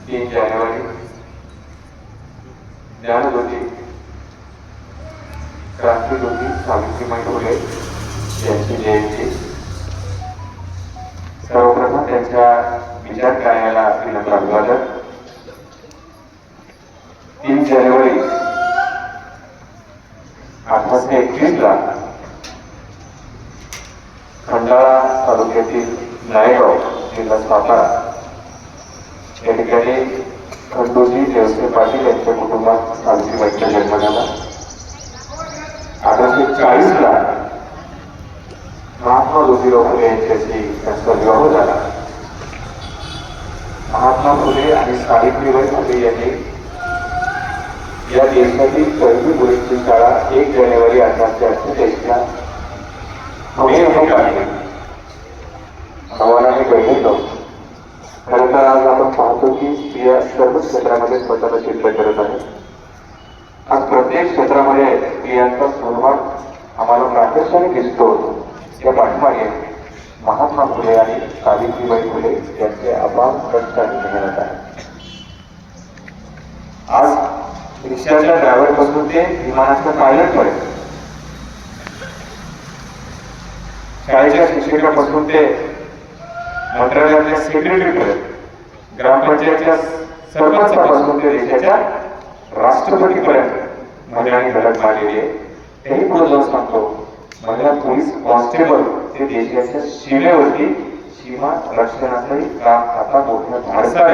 3 जानेवारी ज्ञानज्योती क्रांतिज्योती सावित्रीबाई फुले यांची जयंती। सर्वप्रथम त्यांच्या विचार कार्याला विनम्र अभिवादन। 3 जानेवारी 1821 ला खंडाळा तालुक्यातील नायगाव जिल्हा सातारा या ठिकाणी खंडोजी देवसे पाटील यांच्या कुटुंबात सावित्रीबाईंचा जन्म झाला। 1840 ला महात्मा ज्योतिराव फुले यांच्याशी त्यांचा विवाह झाला। महात्मा फुले आणि सावित्रीबाई फुले यांनी या देशातील पहिली मुलींची शाळा 1 जानेवारी 1848 ला पुणे येथे काढली। आव्हानाने गरजेचं खरं तर आज आपण पाहतो की स्त्रिया सर्व क्षेत्रामध्ये स्वतःला सिद्ध करत आहेत। आज प्रत्येक क्षेत्रामध्ये स्त्रियांचा सहभाग आम्हाला प्रात्यक्षाने दिसतो। या पाठीमागे महात्मा फुले आणि सावित्रीबाई फुले यांचे अपार कष्ट आणि मेहनत आहे। आज रिक्षाच्या ड्रायव्हर पासून ते विमानाच्या पायलट पर्यंत, शाळेच्या शिक्षकापासून ते मंत्रालयाच्या सेक्रेटरी पर्यंत, ग्रामपंचायतच्या सरपंचापासून ते देशाच्या राष्ट्रपतीपर्यंत महिलांनी धडक मारलेली आहे। तेही पुढे जाऊन सांगतो, महिला पोलीस कॉन्स्टेबल ते देशाच्या सीमेवरती सीमा रक्षणाचंही काम आता मोठ्या धाडसाने